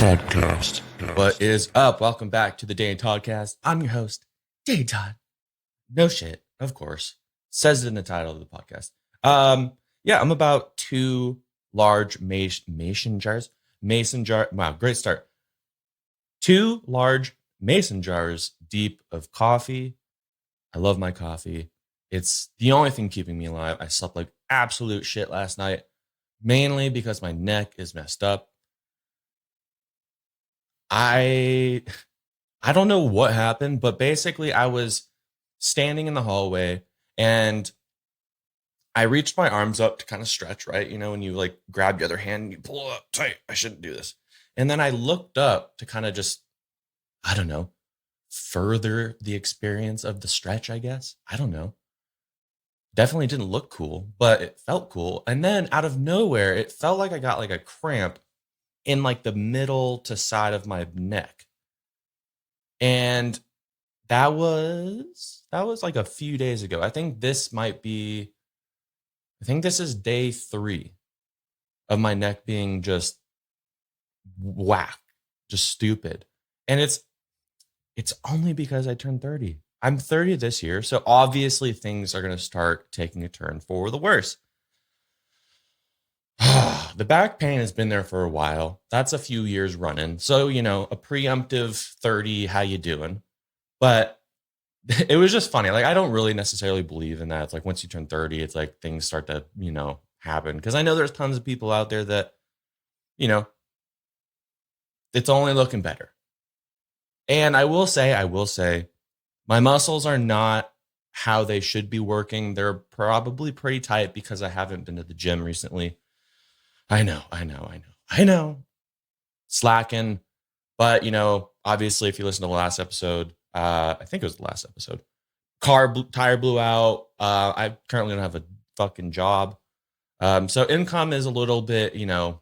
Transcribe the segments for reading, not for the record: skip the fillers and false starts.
Toddcast. What is up? Welcome back to the Day Toddcast. I'm your host, Day Todd. No shit, of course. Says it in the title of the podcast. I'm about two large mason jars. Wow, great start. Two large mason jars deep of coffee. I love my coffee. It's the only thing keeping me alive. I slept like absolute shit last night, mainly because my neck is messed up. I don't know what happened, but basically I was standing in the hallway and I reached my arms up to kind of stretch, right? You know, when you like grab the other hand and you pull up tight, I shouldn't do this. And then I looked up to kind of just, I don't know, further the experience of the stretch, I guess. I don't know. Definitely didn't look cool, but it felt cool. And then out of nowhere, it felt like I got like a cramp in like the middle to side of my neck. And that was like a few days ago. I think this is day 3 of my neck being just whack, just stupid. And it's only because I turned 30. I'm 30 this year, so obviously things are going to start taking a turn for the worse. The back pain has been there for a while. That's a few years running. So, you know, a preemptive 30, how you doing? But it was just funny. Like, I don't really necessarily believe in that. It's like once you turn 30, it's like things start to, you know, happen. Because I know there's tons of people out there that, you know, it's only looking better. And I will say, my muscles are not how they should be working. They're probably pretty tight because I haven't been to the gym recently. I know. Slacking. But, you know, obviously, if you listen to the last episode, I think it was the last episode, tire blew out. I currently don't have a fucking job. So income is a little bit, you know,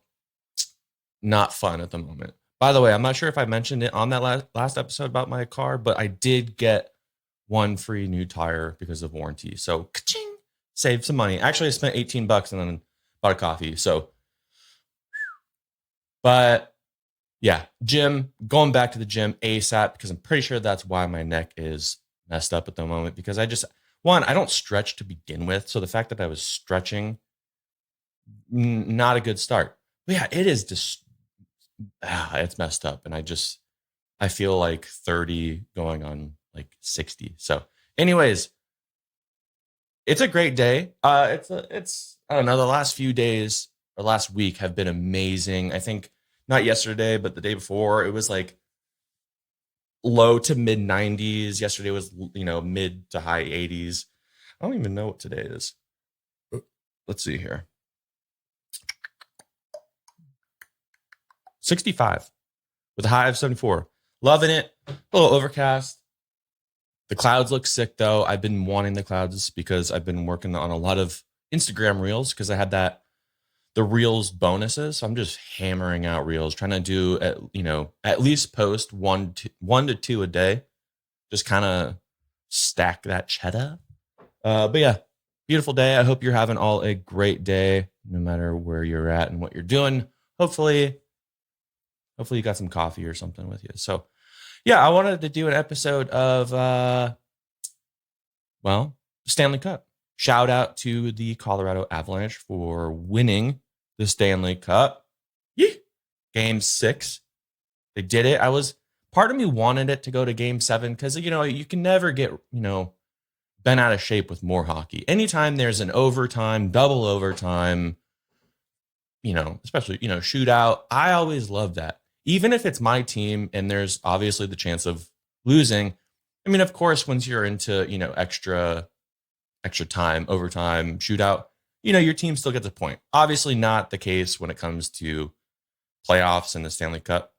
not fun at the moment. By the way, I'm not sure if I mentioned it on that last episode about my car, but I did get one free new tire because of warranty. So, ka-ching, saved some money. Actually, I spent $18 and then bought a coffee. So, but yeah, going back to the gym ASAP because I'm pretty sure that's why my neck is messed up at the moment because I don't stretch to begin with. So the fact that I was stretching, not a good start. But yeah, it is just, it's messed up. And I feel like 30 going on like 60. So anyways, it's a great day. I don't know, the last few days or last week have been amazing. I think not yesterday, but the day before, it was like low to mid 90s. Yesterday was, you know, mid to high 80s. I don't even know what today is. Let's see here. 65 with a high of 74. Loving it. A little overcast. The clouds look sick though. I've been wanting the clouds because I've been working on a lot of Instagram reels because I had the reels bonuses. So I'm just hammering out reels, trying to do at least post one to two a day. Just kind of stack that cheddar. But yeah, beautiful day. I hope you're having all a great day, no matter where you're at and what you're doing. Hopefully you got some coffee or something with you. So yeah, I wanted to do an episode of Stanley Cup. Shout out to the Colorado Avalanche for winning the Stanley Cup. Yeah. Game 6. They did it. Part of me wanted it to go to game 7 because, you know, you can never get, you know, bent out of shape with more hockey. Anytime there's an overtime, double overtime, you know, especially, you know, shootout, I always love that. Even if it's my team and there's obviously the chance of losing. I mean, of course, once you're into, you know, extra time, overtime, shootout, you know, your team still gets a point. Obviously not the case when it comes to playoffs and the Stanley Cup.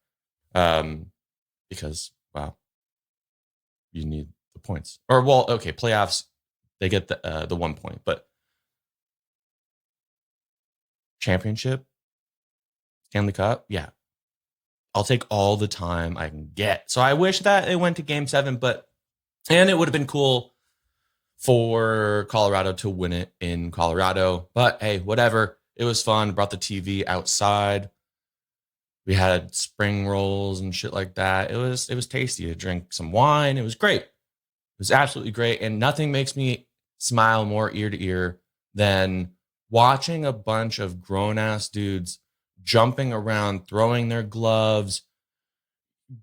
Because, wow, you need the points. Or, well, okay, playoffs, they get the 1 point. But championship, Stanley Cup, yeah. I'll take all the time I can get. So I wish that it went to game 7, and it would have been cool for Colorado to win it in Colorado. But hey, whatever. It was fun. Brought the TV outside. We had spring rolls and shit like that. It was tasty. I drank some wine. It was great. It was absolutely great. And nothing makes me smile more ear to ear than watching a bunch of grown ass dudes jumping around, throwing their gloves,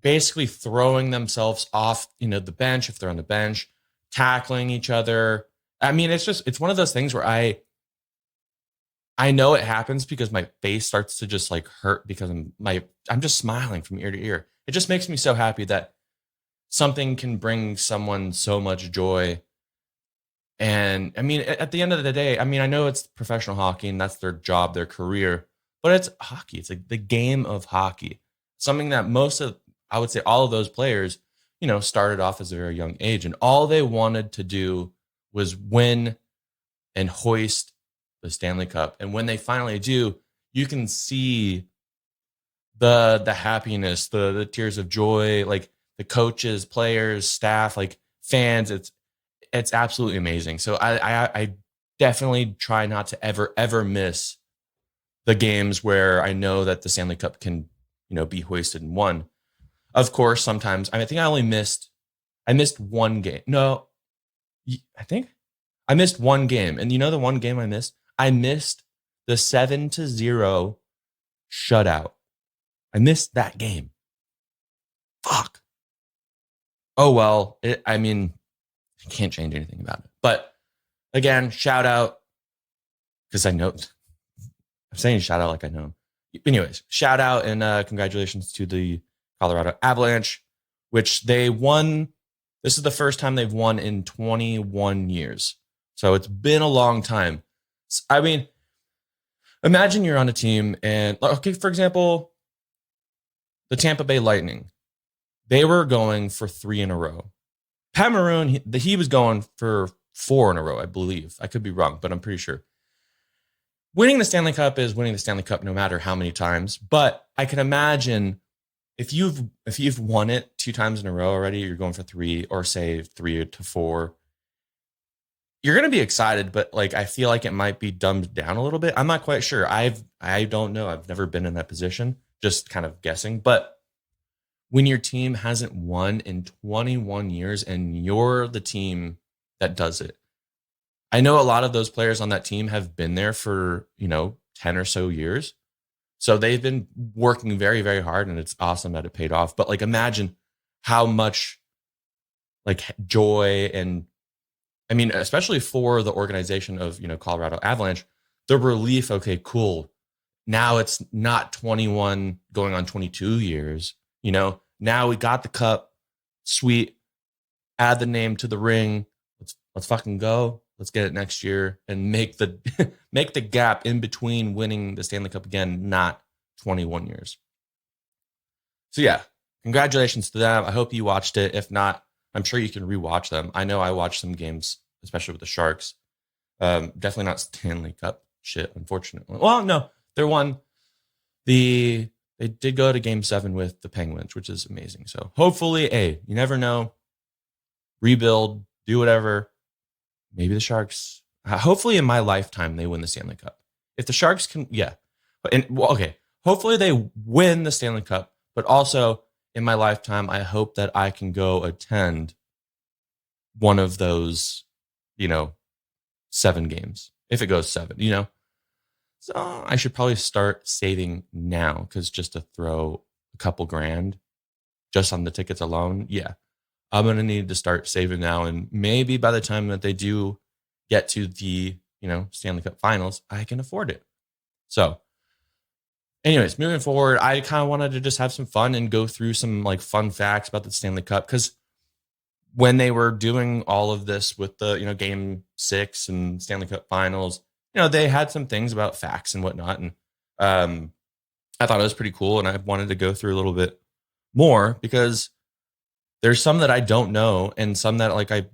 basically throwing themselves off, the bench if they're on the bench, tackling each other. I mean, it's one of those things where I know it happens because my face starts to just like hurt because I'm just smiling from ear to ear. It just makes me so happy that something can bring someone so much joy. And I mean, at the end of the day, I mean, I know it's professional hockey and that's their job, their career, but it's hockey. It's like the game of hockey. Something that I would say all of those players, started off as a very young age, and all they wanted to do was win and hoist the Stanley Cup. And when they finally do, you can see the happiness, the tears of joy, like the coaches, players, staff, like fans. It's absolutely amazing. So I definitely try not to ever miss the games where I know that the Stanley Cup can, be hoisted and won. Of course, sometimes I think I missed one game. No, I think I missed one game. And the one game I missed? I missed the 7-0 shutout. I missed that game. Fuck. Oh, well, I can't change anything about it. But again, shout out, because I know, I'm saying shout out like I know. Anyways, shout out and congratulations to the Colorado Avalanche, which they won. This is the first time they've won in 21 years. So it's been a long time. I mean, imagine you're on a team and, okay, for example, the Tampa Bay Lightning. They were going for 3 in a row. Pat Maroon, he was going for 4 in a row, I believe. I could be wrong, but I'm pretty sure. Winning the Stanley Cup is winning the Stanley Cup no matter how many times. But I can imagine if you've won it 2 times in a row already, you're going for 3, or say 3 to 4. You're going to be excited, but like I feel like it might be dumbed down a little bit. I'm not quite sure. I don't know. I've never been in that position. Just kind of guessing. But when your team hasn't won in 21 years and you're the team that does it, I know a lot of those players on that team have been there for 10 or so years. So they've been working very, very hard, and it's awesome that it paid off. But like, imagine how much like joy, and I mean, especially for the organization of, Colorado Avalanche, the relief. Okay, cool. Now it's not 21 going on 22 years. Now we got the cup. Sweet. Add the name to the ring. Let's fucking go. Let's get it next year and make the make the gap in between winning the Stanley Cup again, not 21 years. So yeah, congratulations to them. I hope you watched it. If not, I'm sure you can rewatch them. I know I watched some games, especially with the Sharks. Definitely not Stanley Cup shit, unfortunately. Well, no, they won. They did go to Game 7 with the Penguins, which is amazing. So hopefully, you never know. Rebuild, do whatever. Maybe the Sharks. Hopefully, in my lifetime, they win the Stanley Cup. If the Sharks can, yeah. Okay. Hopefully, they win the Stanley Cup. But also, in my lifetime, I hope that I can go attend one of those, 7 games. If it goes 7, So I should probably start saving now, because just to throw a couple grand just on the tickets alone, yeah. I'm going to need to start saving now. And maybe by the time that they do get to the, Stanley Cup finals, I can afford it. So anyways, moving forward, I kind of wanted to just have some fun and go through some like fun facts about the Stanley Cup. Because when they were doing all of this with the, Game 6 and Stanley Cup finals, they had some things about facts and whatnot. And I thought it was pretty cool. And I wanted to go through a little bit more, because there's some that I don't know, and some that like I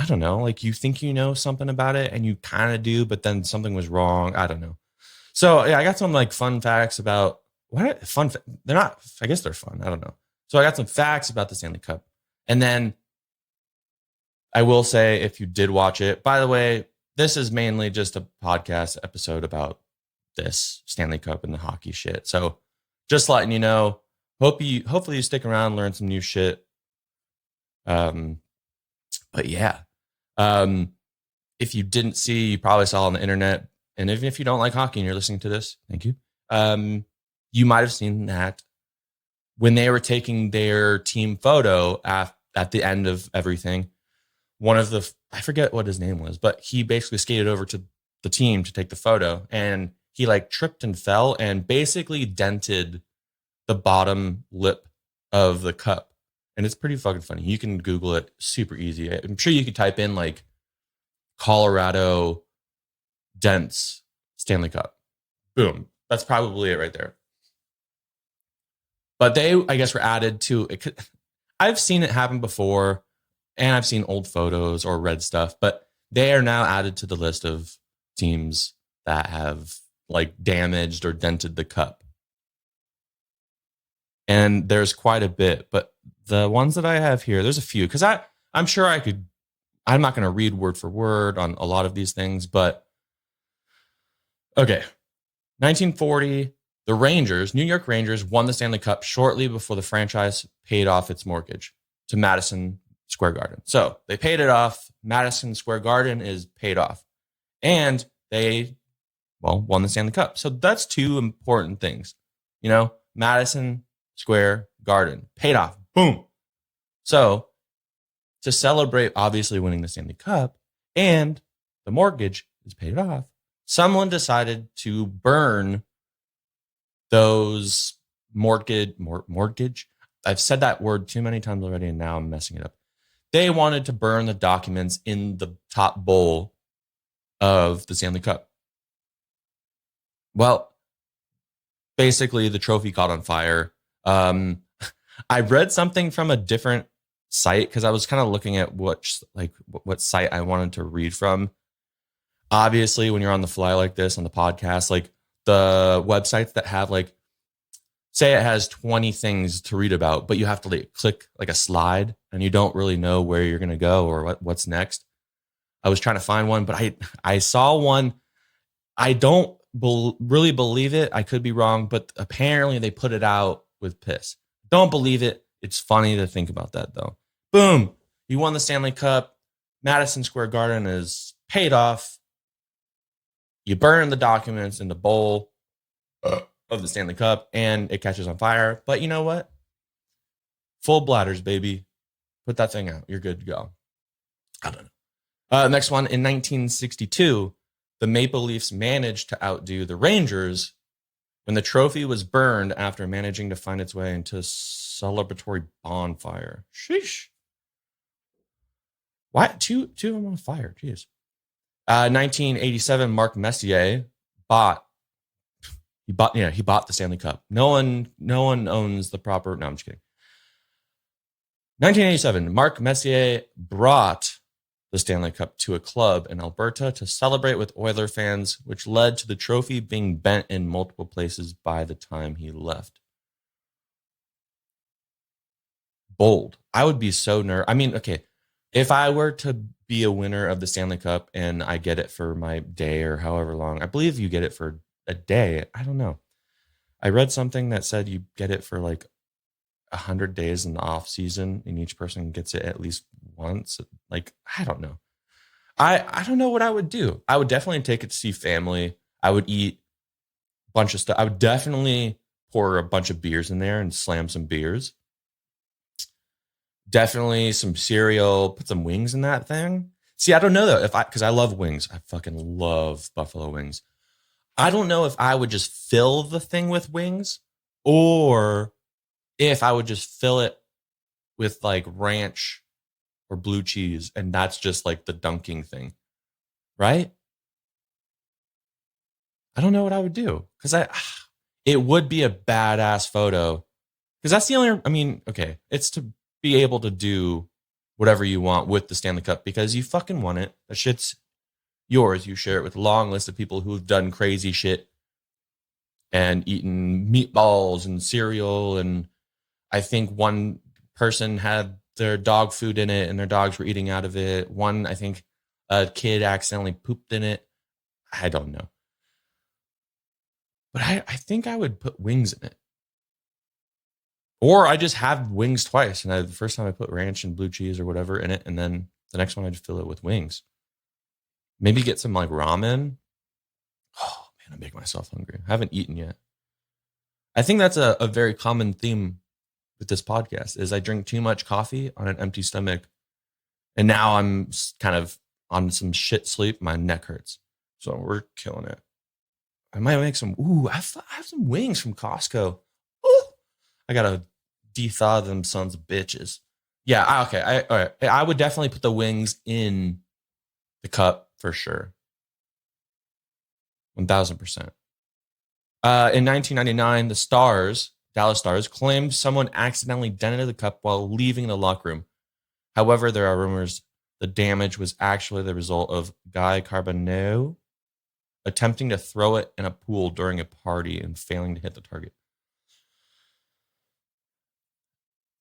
don't know, like you think something about it and you kind of do, but then something was wrong. I don't know. So yeah, I got some like fun facts about they're not, I guess they're fun. I don't know. So I got some facts about the Stanley Cup. And then I will say, if you did watch it, by the way, this is mainly just a podcast episode about this Stanley Cup and the hockey shit. So just letting you know, hopefully you stick around, learn some new shit. But yeah, if you didn't see, you probably saw on the internet. And even if you don't like hockey and you're listening to this, thank you. You might have seen that when they were taking their team photo at the end of everything, one of the, I forget what his name was, but he basically skated over to the team to take the photo, and he like tripped and fell and basically dented the bottom lip of the cup. And it's pretty fucking funny. You can Google it, super easy. I'm sure you could type in like Colorado dents Stanley Cup. Boom. That's probably it right there. But they, I guess, were added to it. I've seen it happen before, and I've seen old photos or read stuff, but they are now added to the list of teams that have like damaged or dented the cup. And there's quite a bit, but the ones that I have here, there's a few, because I'm sure I'm not going to read word for word on a lot of these things, but okay. 1940, the Rangers, New York Rangers, won the Stanley Cup shortly before the franchise paid off its mortgage to Madison Square Garden. So they paid it off. Madison Square Garden is paid off. And they, won the Stanley Cup. So that's two important things. You know, Madison Square Garden paid off. Boom. So to celebrate, obviously, winning the Stanley Cup and the mortgage is paid off, someone decided to burn those mortgage. I've said that word too many times already, and now I'm messing it up. They wanted to burn the documents in the top bowl of the Stanley Cup. Well, basically, the trophy caught on fire. I read something from a different site because I was kind of looking at what site I wanted to read from. Obviously, when you're on the fly like this on the podcast, like the websites that have like, say it has 20 things to read about, but you have to like click like a slide and you don't really know where you're going to go or what's next. I was trying to find one, but I saw one. I don't really believe it. I could be wrong, but apparently they put it out with piss. Don't believe it. It's funny to think about that though. Boom. You won the Stanley Cup. Madison Square Garden is paid off. You burn the documents in the bowl of the Stanley Cup and it catches on fire. But you know what? Full bladders, baby. Put that thing out. You're good to go. I don't know. Next one. In 1962, the Maple Leafs managed to outdo the Rangers when the trophy was burned after managing to find its way into a celebratory bonfire. Sheesh. Why? Two of them on fire. Jeez. 1987, Mark Messier bought the Stanley Cup. No one owns the proper. No, I'm just kidding. 1987, Mark Messier brought the Stanley Cup to a club in Alberta to celebrate with Oiler fans, which led to the trophy being bent in multiple places by the time he left. Bold. I would be so nervous. I mean, okay, if I were to be a winner of the Stanley Cup and I get it for my day or however long, I believe you get it for a day. I don't know. I read something that said you get it for like 100 days in the off season and each person gets it at least once. Like, I don't know. I don't know what I would do. I would definitely take it to see family. I would eat a bunch of stuff. I would definitely pour a bunch of beers in there and slam some beers. Definitely some cereal, put some wings in that thing. See, I don't know though because I love wings. I fucking love buffalo wings. I don't know if I would just fill the thing with wings or if I would just fill it with like ranch or blue cheese and that's just like the dunking thing. Right? I don't know what I would do because it would be a badass photo because that's the only, I mean, okay, it's to be able to do whatever you want with the Stanley Cup because you fucking won it. That shit's yours. You share it with a long list of people who've done crazy shit and eaten meatballs and cereal. And I think one person had their dog food in it and their dogs were eating out of it. One, I think a kid accidentally pooped in it. I don't know. But I think I would put wings in it. Or I just have wings twice. And the first time I put ranch and blue cheese or whatever in it. And then the next one I just fill it with wings. Maybe get some like ramen. Oh, man, I make myself hungry. I haven't eaten yet. I think that's a very common theme with this podcast is I drink too much coffee on an empty stomach. And now I'm kind of on some shit sleep. My neck hurts. So we're killing it. I might make some. Ooh, I have some wings from Costco. Ooh, I gotta de-thaw them sons of bitches. Yeah, okay. All right. I would definitely put the wings in the cup for sure. 1,000%. In 1999, the Dallas Stars, claimed someone accidentally dented the cup while leaving the locker room. However, there are rumors the damage was actually the result of Guy Carbonneau attempting to throw it in a pool during a party and failing to hit the target.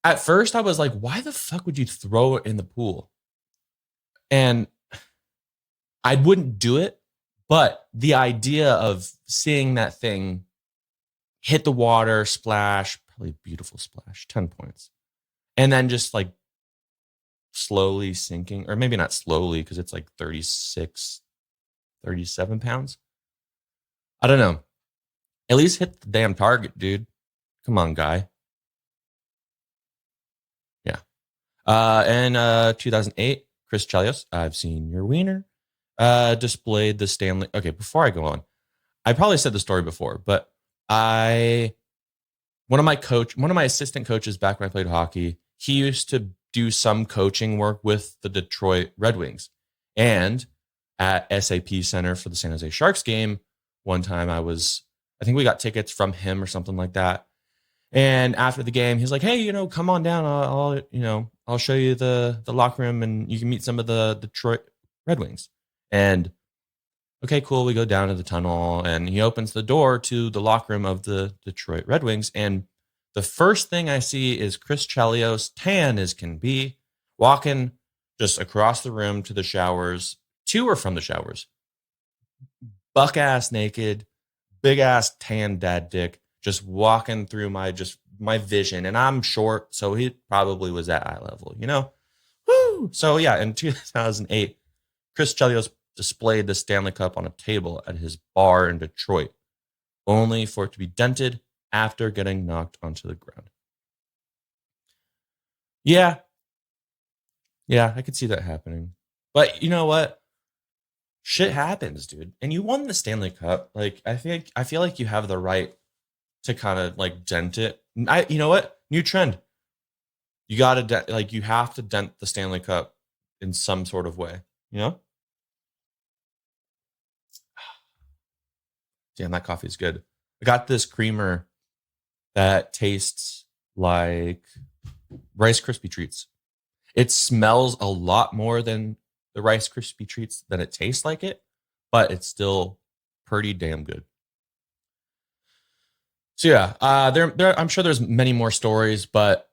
At first, I was like, why the fuck would you throw it in the pool? And I wouldn't do it, but the idea of seeing that thing hit the water, splash, probably a beautiful splash, 10 points. And then just like slowly sinking, or maybe not slowly because it's like 36, 37 pounds. I don't know. At least hit the damn target, dude. Come on, guy. Yeah. In 2008, Chris Chelios, I've seen your wiener, displayed the Stanley. Okay, before I go on, I probably said the story before, but one of my assistant coaches back when I played hockey, he used to do some coaching work with the Detroit Red Wings. And at SAP Center for the San Jose Sharks game, one time I think we got tickets from him or something like that. And after the game, he's like, hey, come on down. I'll show you the locker room and you can meet some of the Detroit Red Wings. And okay, cool. We go down to the tunnel and he opens the door to the locker room of the Detroit Red Wings. And the first thing I see is Chris Chelios, tan as can be, walking just across the room to the showers, to or from the showers. Buck ass naked, big ass tan dad dick, just walking through my vision. And I'm short, so he probably was at eye level, Woo! So yeah, in 2008, Chris Chelios displayed the Stanley Cup on a table at his bar in Detroit, only for it to be dented after getting knocked onto the ground. Yeah, I could see that happening. But you know what? Shit happens, dude. And you won the Stanley Cup. Like, I feel like you have the right to kind of like dent it. You know what? New trend. You gotta you have to dent the Stanley Cup in some sort of way, Damn, that coffee is good. I got this creamer that tastes like Rice Krispie treats. It smells a lot more than the Rice Krispie treats than it tastes like it, but it's still pretty damn good. So yeah, I'm sure there's many more stories, but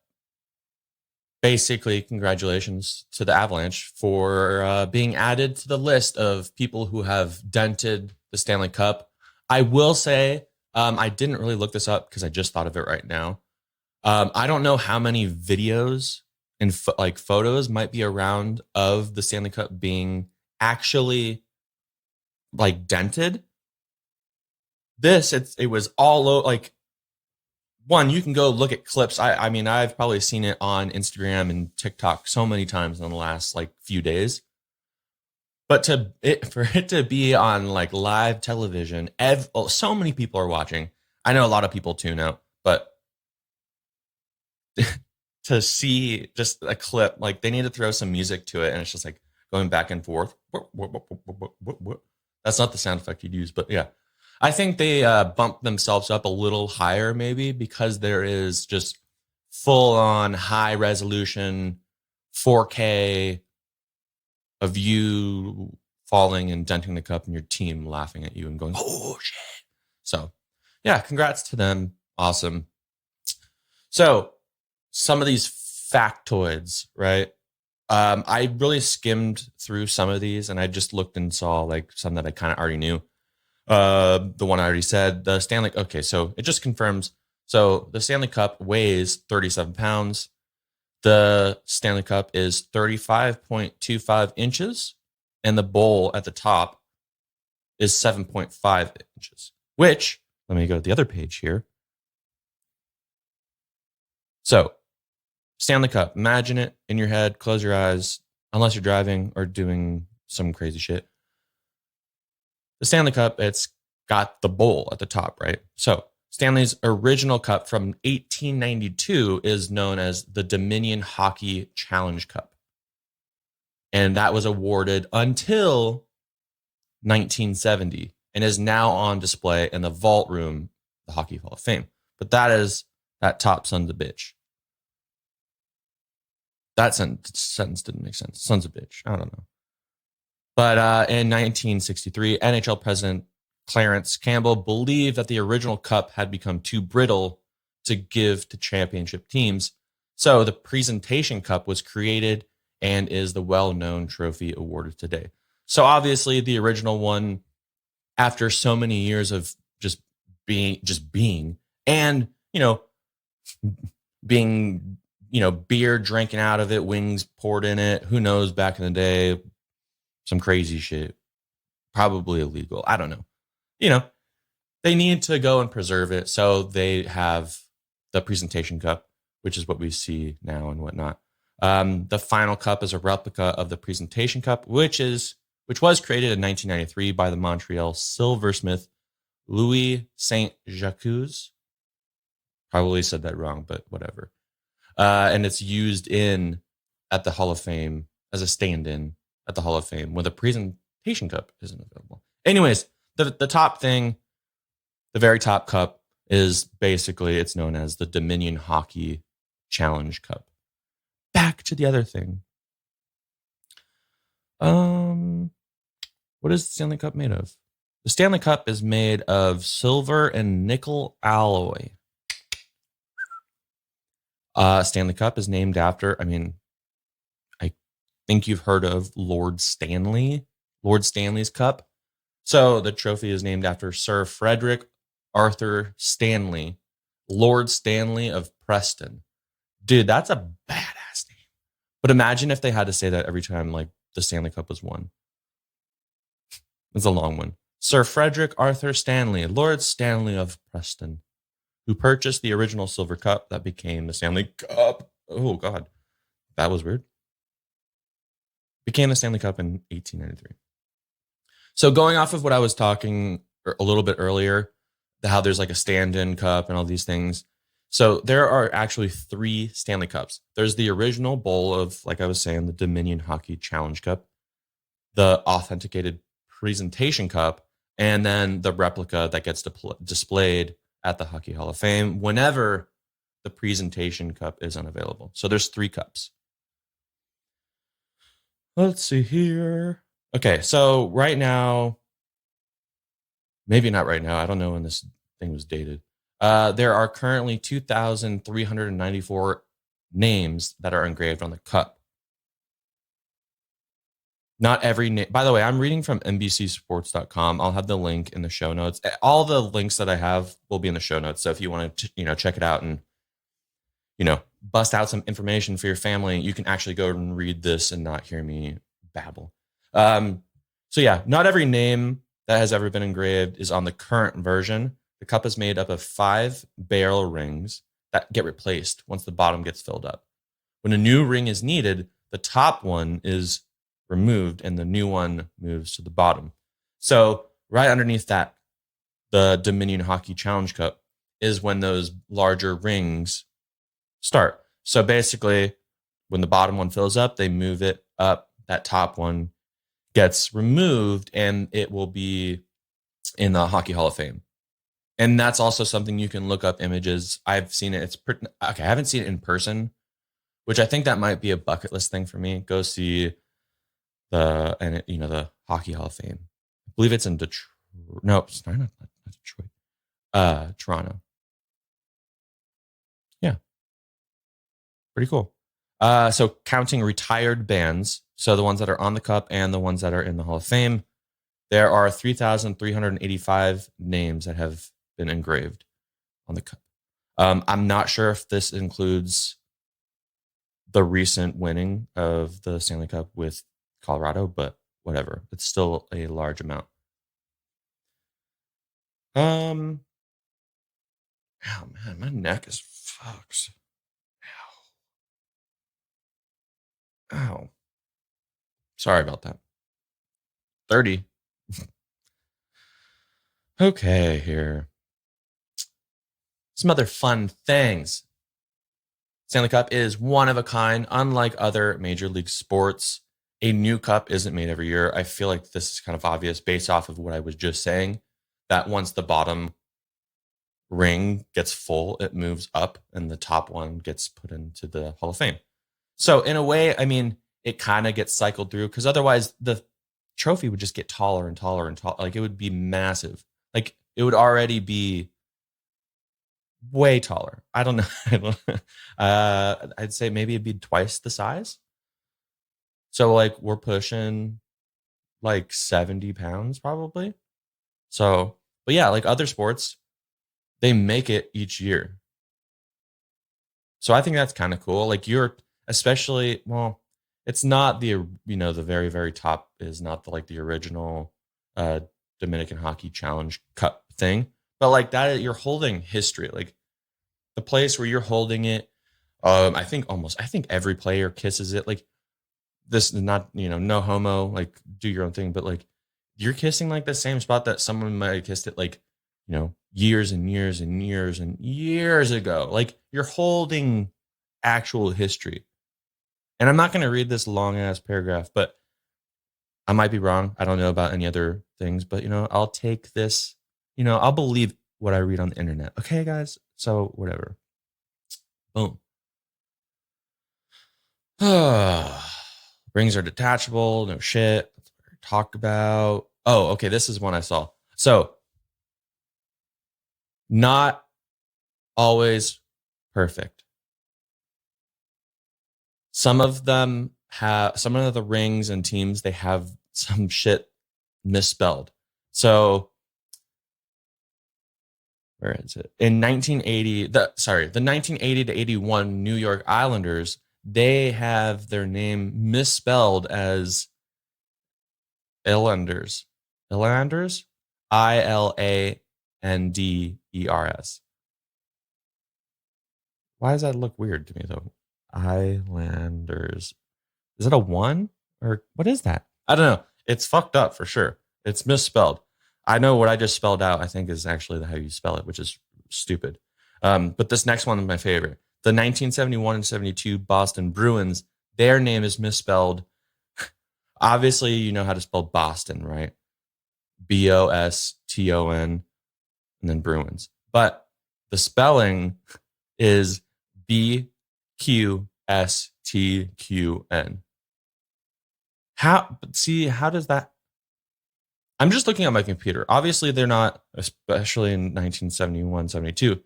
basically, congratulations to the Avalanche for being added to the list of people who have dented the Stanley Cup. I will say, I didn't really look this up because I just thought of it right now. I don't know how many videos and photos might be around of the Stanley Cup being actually like dented. It was all like one, you can go look at clips. I mean, I've probably seen it on Instagram and TikTok so many times in the last like few days. But for it to be on like live television, so many people are watching. I know a lot of people tune out, but to see just a clip, like they need to throw some music to it, and it's just like going back and forth. That's not the sound effect you'd use, but yeah. I think they bumped themselves up a little higher maybe because there is just full on high resolution 4K of you falling and denting the cup and your team laughing at you and going, oh shit. So yeah, congrats to them. Awesome. So some of these factoids, right? I really skimmed through some of these and I just looked and saw like some that I kind of already knew. The one I already said, the Stanley. Okay, so it just confirms. So the Stanley Cup weighs 37 pounds. The Stanley Cup is 35.25 inches, and the bowl at the top is 7.5 inches, which, let me go to the other page here. So, Stanley Cup, imagine it in your head, close your eyes, unless you're driving or doing some crazy shit. The Stanley Cup, it's got the bowl at the top, right? So, Stanley's original cup from 1892 is known as the Dominion Hockey Challenge Cup. And that was awarded until 1970 and is now on display in the vault room, the Hockey Hall of Fame. But that top son's a bitch. That sentence didn't make sense. Son's a bitch. I don't know. But in 1963, NHL president Clarence Campbell believed that the original cup had become too brittle to give to championship teams. So the presentation cup was created and is the well-known trophy awarded today. So obviously the original one, after so many years of just being and, being, beer drinking out of it, wings poured in it, who knows, back in the day, some crazy shit, probably illegal. I don't know. They need to go and preserve it. So they have the presentation cup, which is what we see now and whatnot. The final cup is a replica of the presentation cup, which was created in 1993 by the Montreal silversmith Louis Saint Jacques. Probably said that wrong, but whatever. And it's used at the Hall of Fame as a stand-in at the Hall of Fame when the presentation cup isn't available. Anyways, the top thing, the very top cup, is basically, it's known as the Dominion Hockey Challenge Cup. Back to the other thing. What is the Stanley Cup made of? The Stanley Cup is made of silver and nickel alloy. Stanley Cup is named after, I think you've heard of Lord Stanley's Cup. So the trophy is named after Sir Frederick Arthur Stanley, Lord Stanley of Preston. Dude, that's a badass name. But imagine if they had to say that every time like the Stanley Cup was won. It's a long one. Sir Frederick Arthur Stanley, Lord Stanley of Preston, who purchased the original silver cup that became the Stanley Cup. Oh, God. That was weird. Became the Stanley Cup in 1893. So going off of what I was talking a little bit earlier, how there's like a stand-in cup and all these things. So there are actually 3 Stanley Cups. There's the original bowl of, like I was saying, the Dominion Hockey Challenge Cup, the authenticated presentation cup, and then the replica that gets displayed at the Hockey Hall of Fame whenever the presentation cup is unavailable. So there's 3 cups. Let's see here. Okay, so right now, maybe not right now, I don't know when this thing was dated. There are currently 2,394 names that are engraved on the cup. Not every name. By the way, I'm reading from NBCSports.com. I'll have the link in the show notes. All the links that I have will be in the show notes. So if you want to, check it out and, bust out some information for your family, you can actually go and read this and not hear me babble. So yeah, not every name that has ever been engraved is on the current version. The cup is made up of 5 barrel rings that get replaced once the bottom gets filled up. When a new ring is needed, the top one is removed and the new one moves to the bottom. So right underneath that, the Dominion Hockey Challenge Cup is when those larger rings start. So basically, when the bottom one fills up, they move it up. That top one gets removed and it will be in the Hockey Hall of Fame. And that's also something you can look up images. I've seen it. It's pretty, okay. I haven't seen it in person, which I think that might be a bucket list thing for me. Go see the Hockey Hall of Fame. I believe it's in Detroit. No, it's not Detroit. Toronto. Yeah. Pretty cool. So counting retired bands, so the ones that are on the cup and the ones that are in the Hall of Fame, There are 3,385 names that have been engraved on the cup. I'm not sure if this includes the recent winning of the Stanley Cup with Colorado, but whatever. It's still a large amount. Oh man, my neck is fucked. Ow. Ow. Sorry about that. 30. Okay, here. Some other fun things. Stanley Cup is one of a kind. Unlike other major league sports, a new cup isn't made every year. I feel like this is kind of obvious based off of what I was just saying, that once the bottom ring gets full, it moves up and the top one gets put into the Hall of Fame. So in a way, I mean, it kind of gets cycled through because otherwise the trophy would just get taller and taller and taller. Like it would be massive. Like it would already be way taller. I don't know. I'd say maybe it'd be twice the size. So like we're pushing like 70 pounds probably. So, but yeah, like other sports, they make it each year. So I think that's kind of cool. Like you're especially, well, it's not the, the very, very top is not the, like the original Dominican Hockey Challenge Cup thing. But like that, you're holding history. Like the place where you're holding it, I think every player kisses it. Like this is not, no homo, like do your own thing, but like you're kissing like the same spot that someone might have kissed it like, years and years and years and years ago. Like you're holding actual history. And I'm not going to read this long ass paragraph, but I might be wrong. I don't know about any other things, but I'll take this, I'll believe what I read on the internet. Okay, guys. So whatever. Boom. Rings are detachable. No shit. That's what we talked about. Oh, okay. This is one I saw. So not always perfect. Some of the rings and teams, they have some shit misspelled. So where is it? In 1980, the 1980 to 81 New York Islanders, they have their name misspelled as Islanders. Islanders? Ilanders. Why does that look weird to me though? Islanders. Is it a one? Or what is that? I don't know. It's fucked up for sure. It's misspelled. I know what I just spelled out, I think, is actually how you spell it, which is stupid. But this next one is my favorite. The 1971 and 72 Boston Bruins, their name is misspelled. Obviously, you know how to spell Boston, right? Boston, and then Bruins. But the spelling is BQSTQN. How does that? I'm just looking at my computer. Obviously, they're not, especially in 1971, 72,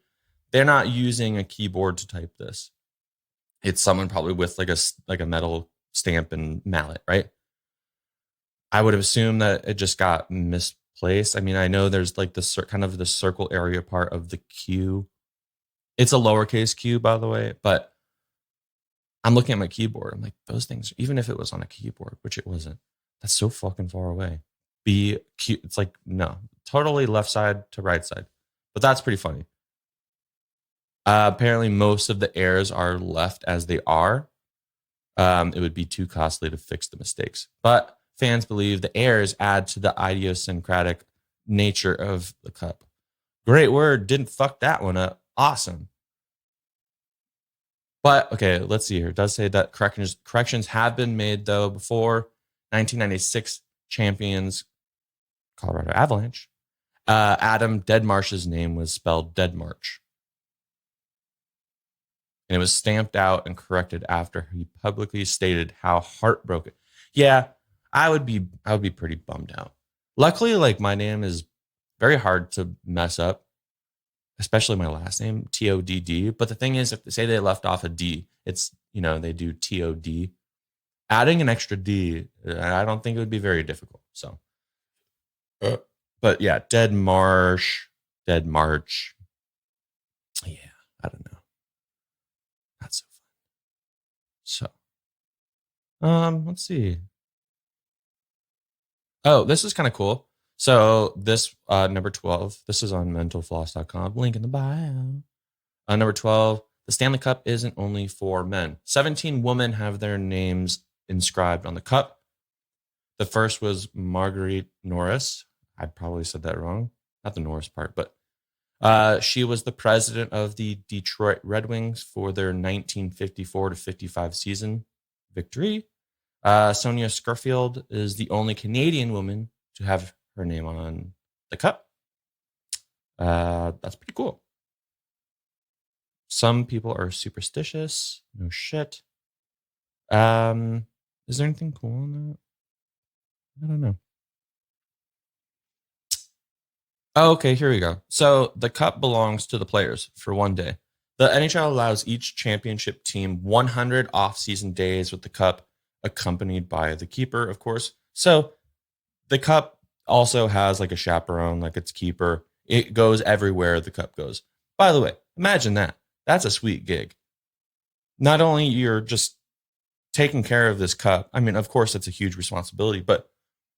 they're not using a keyboard to type this. It's someone probably with like a metal stamp and mallet, right? I would have assumed that it just got misplaced. I mean, I know there's like the kind of the circle area part of the Q. It's a lowercase q, by the way, but I'm looking at my keyboard. I'm like, those things, even if it was on a keyboard, which it wasn't, that's so fucking far away. It's like, no, totally left side to right side. But that's pretty funny. Apparently, most of the errors are left as they are. It would be too costly to fix the mistakes. But fans believe the errors add to the idiosyncratic nature of the cup. Great word. Didn't fuck that one up. Awesome. But, okay, let's see here. It does say that corrections have been made, though, before 1996 champions Colorado Avalanche. Adam Deadmarsh's name was spelled Deadmarch. And it was stamped out and corrected after he publicly stated how heartbroken. Yeah, I would be pretty bummed out. Luckily, like my name is very hard to mess up, especially my last name, Todd. But the thing is, if they say they left off a D, it's, they do Tod. Adding an extra D, I don't think it would be very difficult. So But yeah, Dead March. Yeah, I don't know. That's so fun. Let's see. Oh, this is kind of cool. So this number 12, this is on mentalfloss.com, link in the bio. Number 12, the Stanley Cup isn't only for men. 17 women have their names inscribed on the cup. The first was Marguerite Norris. I probably said that wrong. Not the Norris part, but she was the president of the Detroit Red Wings for their 1954 to 55 season victory. Sonia Scurfield is the only Canadian woman to have her name on the cup. That's pretty cool. Some people are superstitious. No shit. Is there anything cool on that? I don't know. Oh, okay, here we go. So the cup belongs to the players for one day. The NHL allows each championship team 100 off-season days with the cup, accompanied by the keeper, of course. So the cup also has like a chaperone, like its keeper. It goes everywhere the cup goes. By the way, imagine that. That's a sweet gig. Not only you're just taking care of this cup. I mean, of course, it's a huge responsibility, but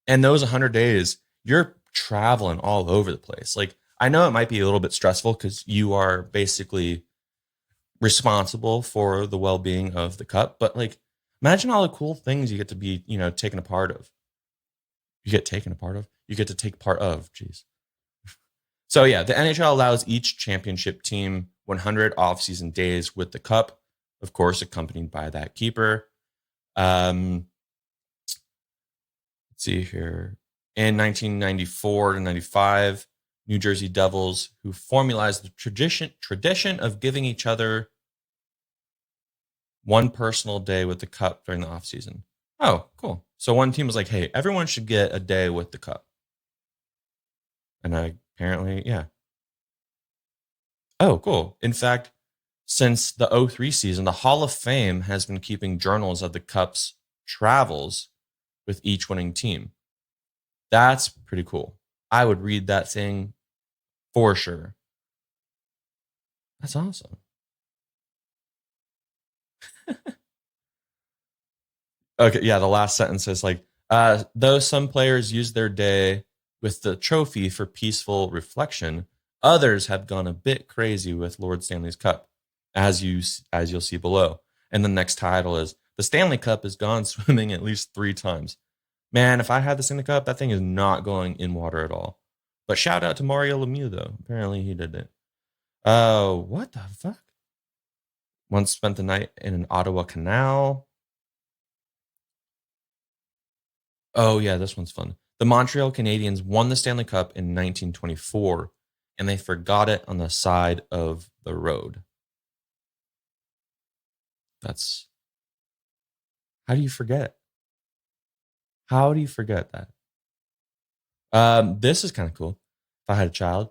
in those 100 days, you're traveling all over the place. Like, I know it might be a little bit stressful because you are basically responsible for the well-being of the cup, but like, imagine all the cool things you get to be, taken a part of. You get taken a part of? You get to take part of. Jeez. So yeah, the NHL allows each championship team 100 off-season days with the cup, of course, accompanied by that keeper. Let's see here. In 1994 to 95, New Jersey Devils, who formalized the tradition of giving each other one personal day with the cup during the offseason. Oh, cool. So one team was like, hey, everyone should get a day with the cup. And apparently, yeah. Oh, cool. In fact, since the 03 season, the Hall of Fame has been keeping journals of the Cup's travels with each winning team. That's pretty cool. I would read that thing for sure. That's awesome. Okay, yeah, the last sentence is like, though some players use their day with the trophy for peaceful reflection, others have gone a bit crazy with Lord Stanley's Cup, as you'll see below. And the next title is the Stanley Cup has gone swimming at least 3 times. Man, if I had the Stanley Cup, that thing is not going in water at all. But shout out to Mario Lemieux though. Apparently he did it. What the fuck? Once spent the night in an Ottawa canal. Oh yeah, this one's fun. The Montreal Canadiens won the Stanley Cup in 1924, and they forgot it on the side of the road. That's how do you forget? How do you forget that? This is kind of cool. If I had a child,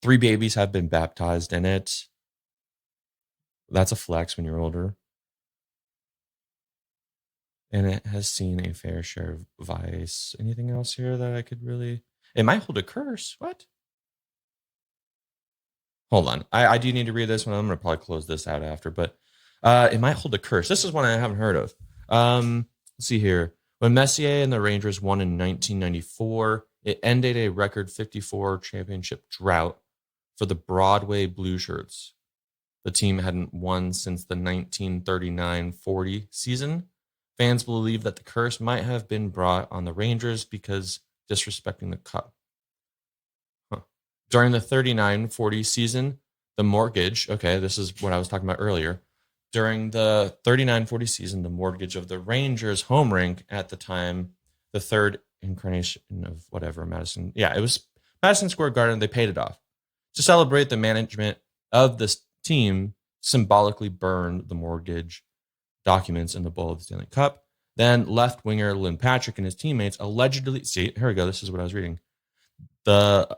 3 babies have been baptized in it. That's a flex when you're older. And it has seen a fair share of vice. Anything else here that I could really... It might hold a curse. What? Hold on. I do need to read this one. I'm going to probably close this out after, but it might hold a curse. This is one I haven't heard of. Let's see here. When Messier and the Rangers won in 1994, it ended a record 54 championship drought for the Broadway Blue Shirts. The team hadn't won since the 1939-40 season. Fans believe that the curse might have been brought on the Rangers because disrespecting the cup. During the 39-40 season, the mortgage, okay, this is what I was talking about earlier. During the 39-40 season, the mortgage of the Rangers home rink at the time, the third incarnation of whatever, Madison. Yeah, it was Madison Square Garden. They paid it off. To celebrate, the management of this team symbolically burned the mortgage documents in the bowl of the Stanley Cup. Then left winger Lynn Patrick and his teammates allegedly, see, here we go. This is what I was reading. Start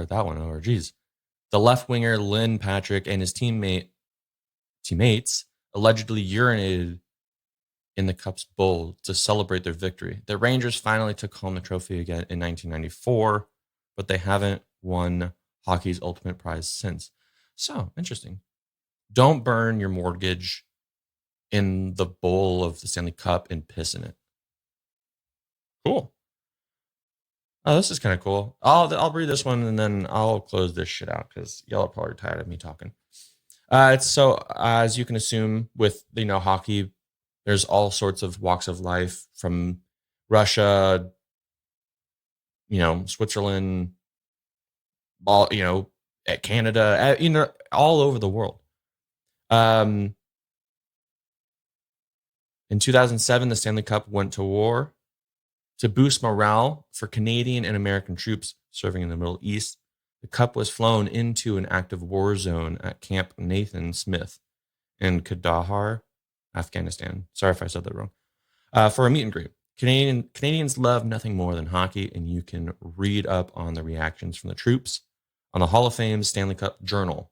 that one over. Geez. The left winger Lynn Patrick and his teammates allegedly urinated in the Cup's bowl to celebrate their victory. The Rangers finally took home the trophy again in 1994, but they haven't won hockey's ultimate prize since. So, interesting. Don't burn your mortgage in the bowl of the Stanley Cup and piss in it. Cool. Oh, this is kind of cool. I'll read this one and then I'll close this shit out because y'all are probably tired of me talking. So as you can assume with hockey, there's all sorts of walks of life from Russia, Switzerland, all at Canada, all over the world. In 2007, the Stanley Cup went to war to boost morale for Canadian and American troops serving in the Middle East. The Cup was flown into an active war zone at Camp Nathan Smith in Kandahar, Afghanistan. Sorry if I said that wrong. For a meet and greet. Canadians love nothing more than hockey, and you can read up on the reactions from the troops on the Hall of Fame Stanley Cup Journal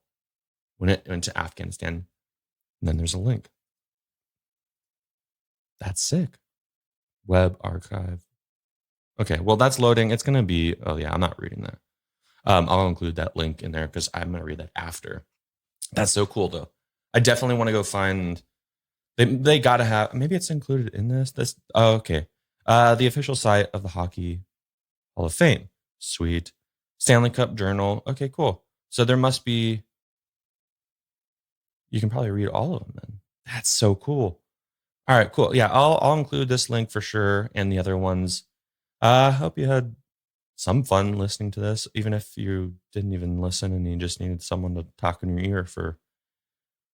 when it went to Afghanistan. And then there's a link. That's sick. Web archive. Okay, well, that's loading. It's going to be, I'm not reading that. I'll include that link in there because I'm going to read that after. That's so cool, though. I definitely want to go find, they got to have, maybe it's included in this. Okay. The official site of the Hockey Hall of Fame. Sweet. Stanley Cup Journal. Okay, cool. So there must be, you can probably read all of them then. That's so cool. All right, cool. Yeah, I'll include this link for sure and the other ones. I hope you had some fun listening to this, even if you didn't even listen and you just needed someone to talk in your ear for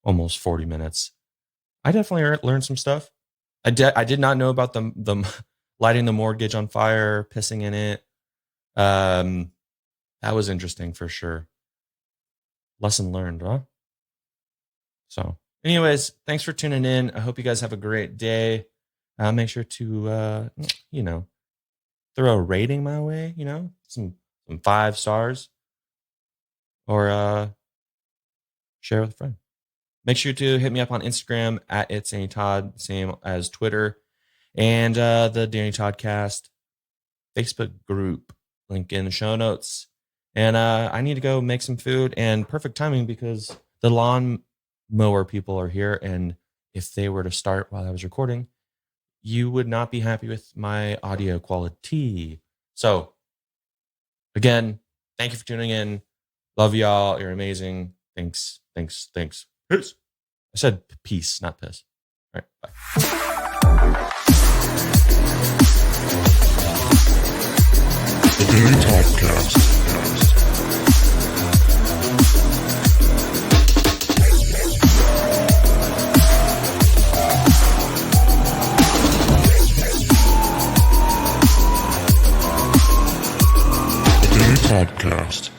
almost 40 minutes. I definitely learned some stuff. I did not know about the lighting the mortgage on fire, pissing in it. That was interesting for sure. Lesson learned, huh? So anyways, thanks for tuning in. I hope you guys have a great day. Make sure to, throw a rating my way, some 5 stars, or share with a friend. Make sure to hit me up on Instagram at It's Danny Todd, same as Twitter, and the Danny Toddcast Facebook group, link in the show notes. And I need to go make some food, and perfect timing because the lawn mower people are here, and if they were to start while I was recording, you would not be happy with my audio quality. So, again, thank you for tuning in. Love y'all. You're amazing. Thanks. Peace. I said peace, not piss. All right, bye. The Danny Toddcast. Podcast.